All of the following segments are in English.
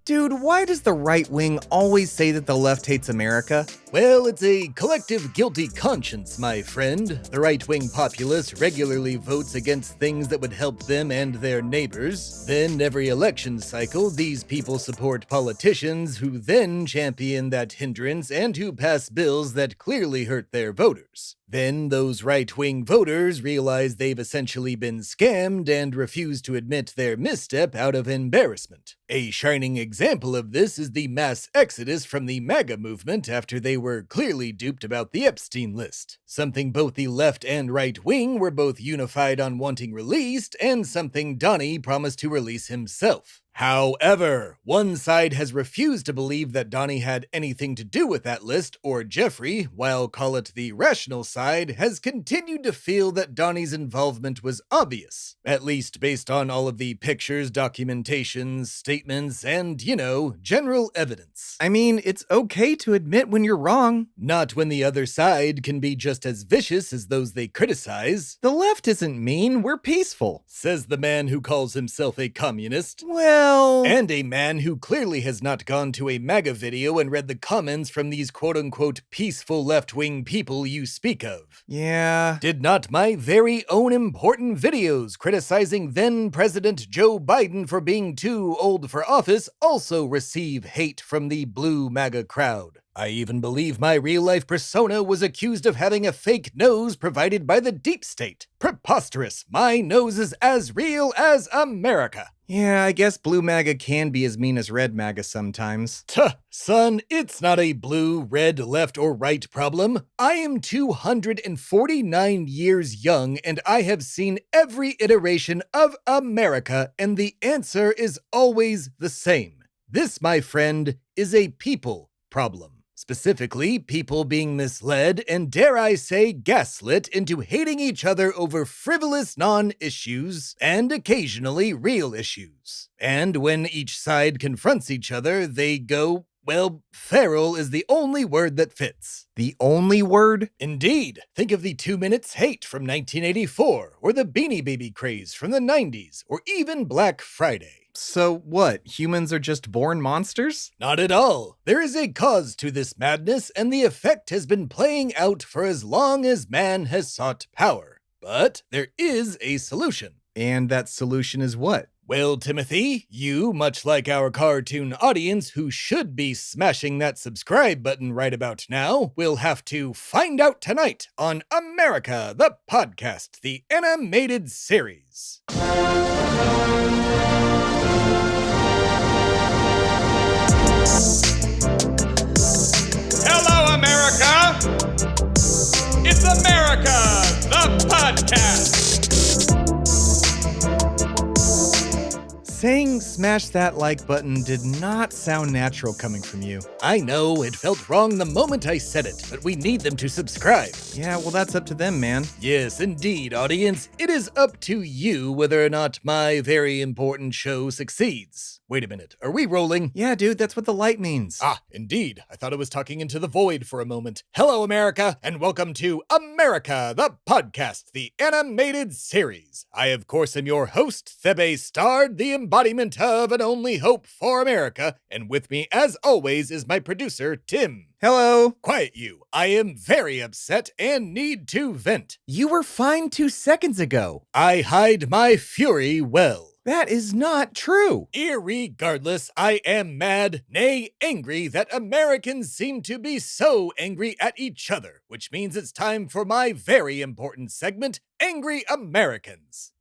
Dude, why does the right wing always say that the left hates America? Well, it's a collective guilty conscience, my friend. The right-wing populace regularly votes against things that would help them and their neighbors. Then, every election cycle, these people support politicians who then champion that hindrance and who pass bills that clearly hurt their voters. Then, those right-wing voters realize they've essentially been scammed and refuse to admit their misstep out of embarrassment. A shining example of this is the mass exodus from the MAGA movement after they were clearly duped about the Epstein list. Something both the left and right wing were both unified on wanting released, and something Donnie promised to release himself. However, one side has refused to believe that Donnie had anything to do with that list, or Jeffrey, while call it the rational side, has continued to feel that Donnie's involvement was obvious, at least based on all of the pictures, documentations, statements, and, general evidence. I mean, it's okay to admit when you're wrong. Not when the other side can be just as vicious as those they criticize. The left isn't mean, we're peaceful, says the man who calls himself a communist. Well... And a man who clearly has not gone to a MAGA video and read the comments from these quote-unquote peaceful left-wing people you speak of. Yeah. Did not my very own important videos criticizing then-President Joe Biden for being too old for office also receive hate from the blue MAGA crowd? I even believe my real-life persona was accused of having a fake nose provided by the deep state. Preposterous! My nose is as real as America! Yeah, I guess blue MAGA can be as mean as red MAGA sometimes. Tuh, son, it's not a blue, red, left, or right problem. I am 249 years young, and I have seen every iteration of America, and the answer is always the same. This, my friend, is a people problem. Specifically, people being misled and, dare I say, gaslit into hating each other over frivolous non-issues and occasionally real issues. And when each side confronts each other, they go, well, feral is the only word that fits. The only word? Indeed. Think of the 2 minutes hate from 1984, or the Beanie Baby craze from the 90s, or even Black Friday. So what, humans are just born monsters? Not at all. There is a cause to this madness, and the effect has been playing out for as long as man has sought power. But there is a solution. And that solution is what? Well, Timothy, you, much like our cartoon audience who should be smashing that subscribe button right about now, will have to find out tonight on America, the Podcast, the animated series. Hello, America! It's America, the Podcast! Saying smash that like button did not sound natural coming from you. I know, it felt wrong the moment I said it, but we need them to subscribe. Yeah, well, that's up to them, man. Yes, indeed, audience. It is up to you whether or not my very important show succeeds. Wait a minute, are we rolling? Yeah, dude, that's what the light means. Ah, indeed. I thought I was talking into the void for a moment. Hello, America, and welcome to America, the Podcast, the animated series. I, of course, am your host, Thebe Stard, the embodiment of an only hope for America, and with me, as always, is my producer, Tim. Hello. Quiet you. I am very upset and need to vent. You were fine 2 seconds ago. I hide my fury well. That is not true. Irregardless, I am mad, nay, angry that Americans seem to be so angry at each other, which means it's time for my very important segment, Angry Americans.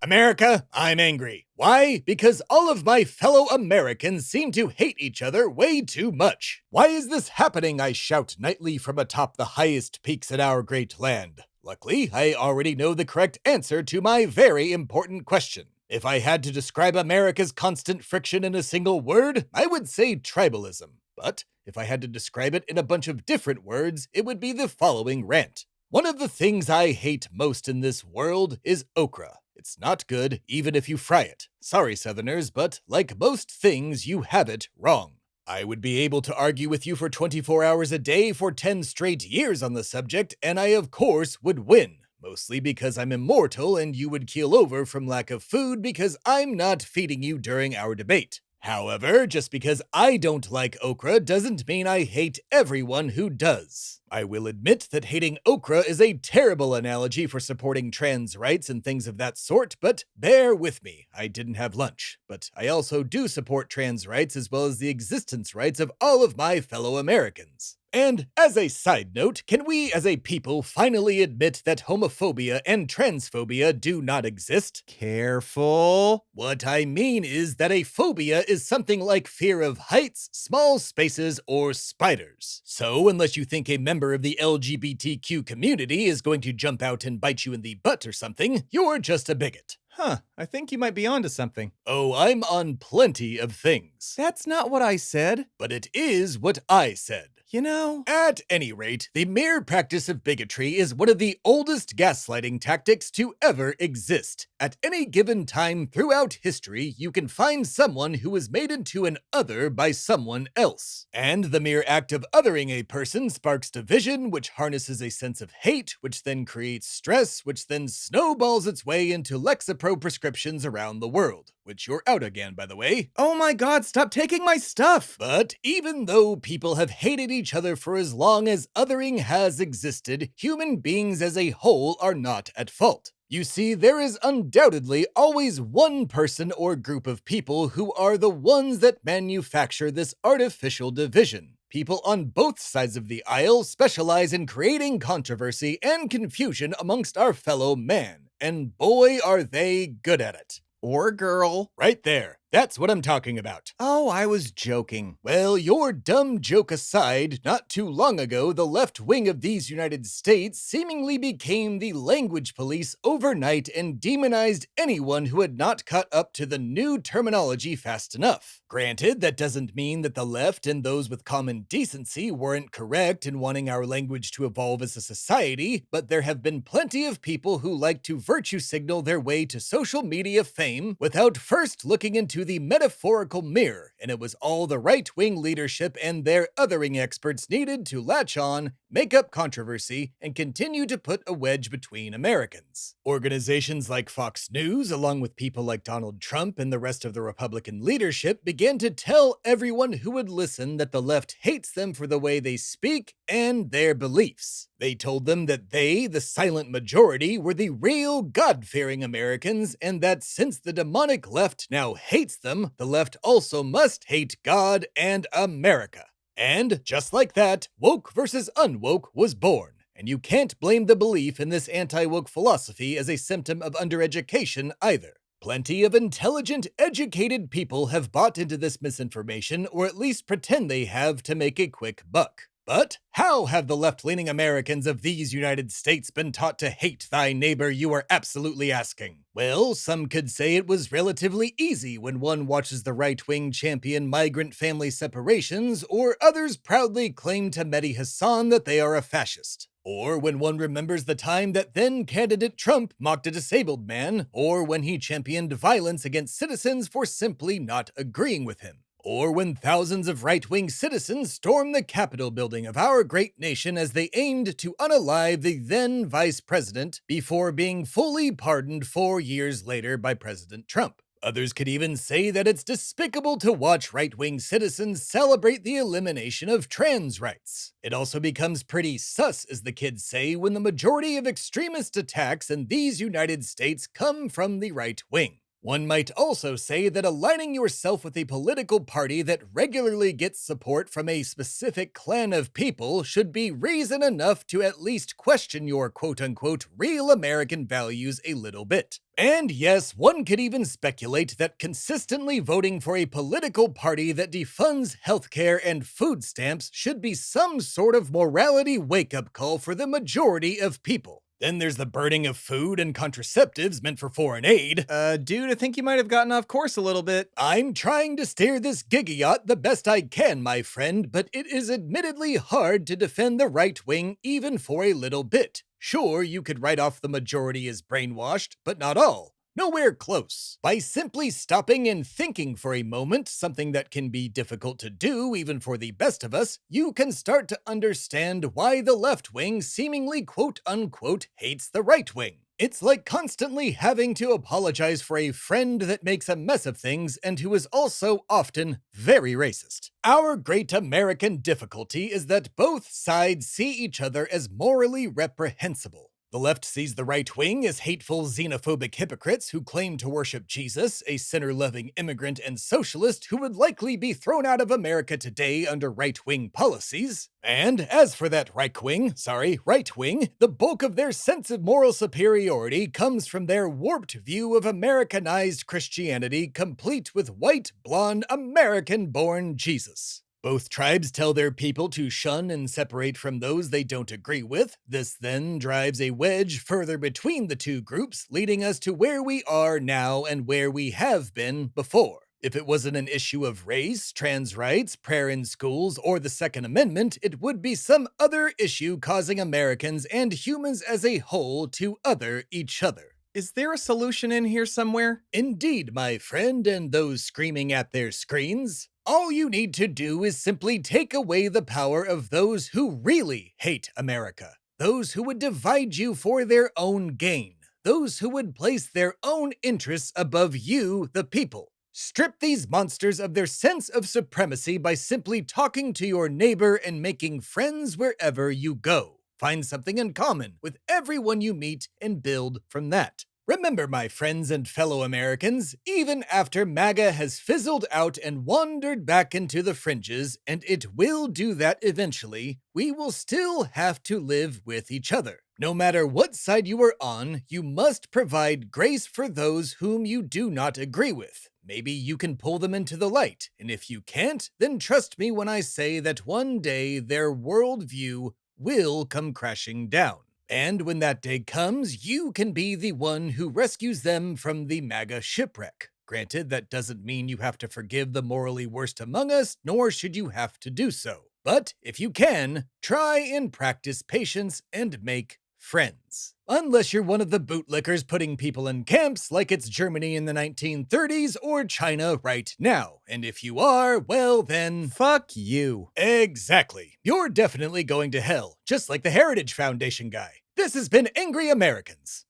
America, I'm angry. Why? Because all of my fellow Americans seem to hate each other way too much. Why is this happening? I shout nightly from atop the highest peaks in our great land. Luckily, I already know the correct answer to my very important question. If I had to describe America's constant friction in a single word, I would say tribalism. But if I had to describe it in a bunch of different words, it would be the following rant. One of the things I hate most in this world is okra. It's not good, even if you fry it. Sorry, Southerners, but like most things, you have it wrong. I would be able to argue with you for 24 hours a day for 10 straight years on the subject, and I of course would win. Mostly because I'm immortal and you would keel over from lack of food because I'm not feeding you during our debate. However, just because I don't like okra doesn't mean I hate everyone who does. I will admit that hating okra is a terrible analogy for supporting trans rights and things of that sort, but bear with me, I didn't have lunch. But I also do support trans rights as well as the existence rights of all of my fellow Americans. And as a side note, can we as a people finally admit that homophobia and transphobia do not exist? Careful. What I mean is that a phobia is something like fear of heights, small spaces, or spiders. So unless you think a member of the LGBTQ community is going to jump out and bite you in the butt or something, you're just a bigot. I think you might be onto something. Oh, I'm on plenty of things. That's not what I said. But it is what I said. You know, At any rate, the mere practice of bigotry is one of the oldest gaslighting tactics to ever exist. At any given time throughout history, you can find someone who is made into an other by someone else. And the mere act of othering a person sparks division, which harnesses a sense of hate, which then creates stress, which then snowballs its way into Lexapro prescriptions around the world. Which you're out again, by the way. oh my god, stop taking my stuff! But even though people have hated each other for as long as othering has existed, human beings as a whole are not at fault. You see, there is undoubtedly always one person or group of people who are the ones that manufacture this artificial division. People on both sides of the aisle specialize in creating controversy and confusion amongst our fellow man, and boy are they good at it. Or girl. Right there. That's what I'm talking about. Oh, I was joking. Well, your dumb joke aside, not too long ago, the left wing of these United States seemingly became the language police overnight and demonized anyone who had not caught up to the new terminology fast enough. Granted, that doesn't mean that the left and those with common decency weren't correct in wanting our language to evolve as a society, but there have been plenty of people who like to virtue signal their way to social media fame without first looking into the metaphorical mirror, and it was all the right-wing leadership and their othering experts needed to latch on, make up controversy, and continue to put a wedge between Americans. Organizations like Fox News, along with people like Donald Trump and the rest of the Republican leadership, began to tell everyone who would listen that the left hates them for the way they speak and their beliefs. They told them that they, the silent majority, were the real God-fearing Americans, and that since the demonic left now hates them, the left also must hate God and America. And, just like that, woke versus unwoke was born. And you can't blame the belief in this anti-woke philosophy as a symptom of undereducation either. Plenty of intelligent, educated people have bought into this misinformation, or at least pretend they have to make a quick buck. But how have the left-leaning Americans of these United States been taught to hate thy neighbor, you are absolutely asking? Well, some could say it was relatively easy when one watches the right-wing champion migrant family separations, or others proudly claim to Mehdi Hassan that they are a fascist. Or when one remembers the time that then-candidate Trump mocked a disabled man, or when he championed violence against citizens for simply not agreeing with him. Or when thousands of right-wing citizens stormed the Capitol building of our great nation as they aimed to unalive the then vice president before being fully pardoned 4 years later by President Trump. Others could even say that it's despicable to watch right-wing citizens celebrate the elimination of trans rights. It also becomes pretty sus, as the kids say, when the majority of extremist attacks in these United States come from the right wing. One might also say that aligning yourself with a political party that regularly gets support from a specific clan of people should be reason enough to at least question your quote-unquote real American values a little bit. And yes, one could even speculate that consistently voting for a political party that defunds healthcare and food stamps should be some sort of morality wake-up call for the majority of people. Then there's the burning of food and contraceptives meant for foreign aid. Dude, I think you might have gotten off course a little bit. I'm trying to steer this gig-yacht the best I can, my friend, but it is admittedly hard to defend the right wing even for a little bit. Sure, you could write off the majority as brainwashed, but not all. Nowhere close. By simply stopping and thinking for a moment, something that can be difficult to do even for the best of us, you can start to understand why the left wing seemingly quote-unquote hates the right wing. It's like constantly having to apologize for a friend that makes a mess of things and who is also often very racist. Our great American difficulty is that both sides see each other as morally reprehensible. The left sees the right wing as hateful, xenophobic hypocrites who claim to worship Jesus, a sinner-loving immigrant and socialist who would likely be thrown out of America today under right-wing policies. And as for that right wing, the bulk of their sense of moral superiority comes from their warped view of Americanized Christianity, complete with white, blonde, American-born Jesus. Both tribes tell their people to shun and separate from those they don't agree with. This then drives a wedge further between the two groups, leading us to where we are now and where we have been before. If it wasn't an issue of race, trans rights, prayer in schools, or the Second Amendment, it would be some other issue causing Americans and humans as a whole to other each other. Is there a solution in here somewhere? Indeed, my friend, and those screaming at their screens. All you need to do is simply take away the power of those who really hate America. Those who would divide you for their own gain. Those who would place their own interests above you, the people. Strip these monsters of their sense of supremacy by simply talking to your neighbor and making friends wherever you go. Find something in common with everyone you meet and build from that. Remember, my friends and fellow Americans, even after MAGA has fizzled out and wandered back into the fringes, and it will do that eventually, we will still have to live with each other. No matter what side you are on, you must provide grace for those whom you do not agree with. Maybe you can pull them into the light, and if you can't, then trust me when I say that one day their worldview will come crashing down. And when that day comes, you can be the one who rescues them from the MAGA shipwreck. Granted, that doesn't mean you have to forgive the morally worst among us, nor should you have to do so. But if you can, try and practice patience and make friends. Unless you're one of the bootlickers putting people in camps like it's Germany in the 1930s or China right now. And if you are, well then... Fuck you. Exactly. You're definitely going to hell, just like the Heritage Foundation guy. This has been Angry Americans.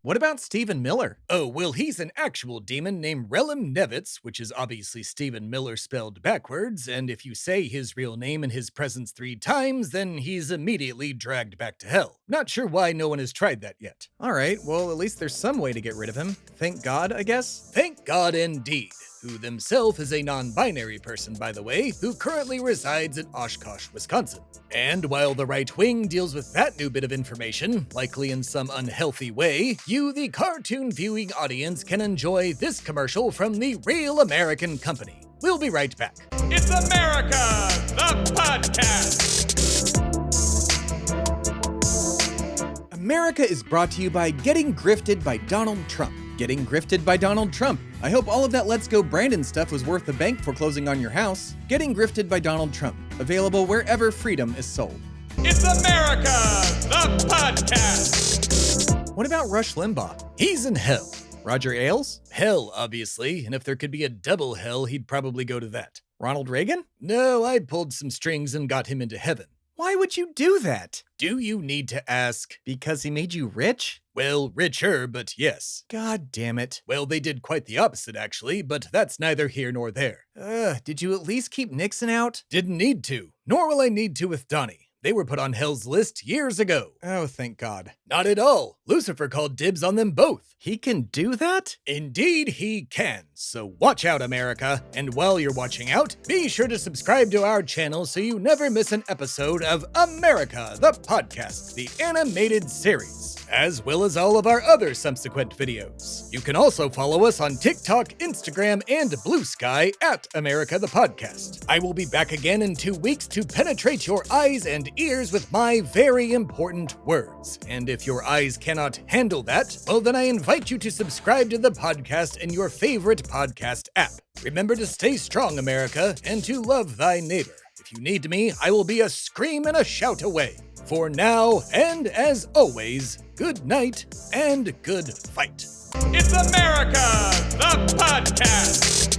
What about Stephen Miller? Oh, well, he's an actual demon named Relem Nevitz, which is obviously Stephen Miller spelled backwards, and if you say his real name in his presence 3 times, then he's immediately dragged back to hell. Not sure why no one has tried that yet. Alright, well, at least there's some way to get rid of him. Thank God, I guess? Thank God indeed. Who himself is a non-binary person, by the way, who currently resides in Oshkosh, Wisconsin. And while the right wing deals with that new bit of information, likely in some unhealthy way, you, the cartoon viewing audience, can enjoy this commercial from the Real American Company. We'll be right back. It's America, the podcast. America is brought to you by Getting Grifted by Donald Trump. Getting Grifted by Donald Trump. I hope all of that Let's Go Brandon stuff was worth the bank foreclosing on your house. Getting Grifted by Donald Trump. Available wherever freedom is sold. It's America, the podcast. What about Rush Limbaugh? He's in hell. Roger Ailes? Hell, obviously, and if there could be a double hell, he'd probably go to that. Ronald Reagan? No, I pulled some strings and got him into heaven. Why would you do that? Do you need to ask? Because he made you rich? Well, richer, but yes. God damn it. Well, they did quite the opposite, actually, but that's neither here nor there. Did you at least keep Nixon out? Didn't need to, nor will I need to with Donnie. They were put on hell's list years ago. Oh, thank God. Not at all. Lucifer called dibs on them both. He can do that? Indeed he can. So watch out, America. And while you're watching out, be sure to subscribe to our channel so you never miss an episode of America, the podcast, the animated series, as well as all of our other subsequent videos. You can also follow us on TikTok, Instagram, and Bluesky at America the Podcast. I will be back again in 2 weeks to penetrate your eyes and ears with my very important words. And if your eyes cannot handle that, well then I invite you to subscribe to the podcast in your favorite podcast app. Remember to stay strong, America, and to love thy neighbor. If you need me, I will be a scream and a shout away. For now, and as always, good night and good fight. It's America, the podcast.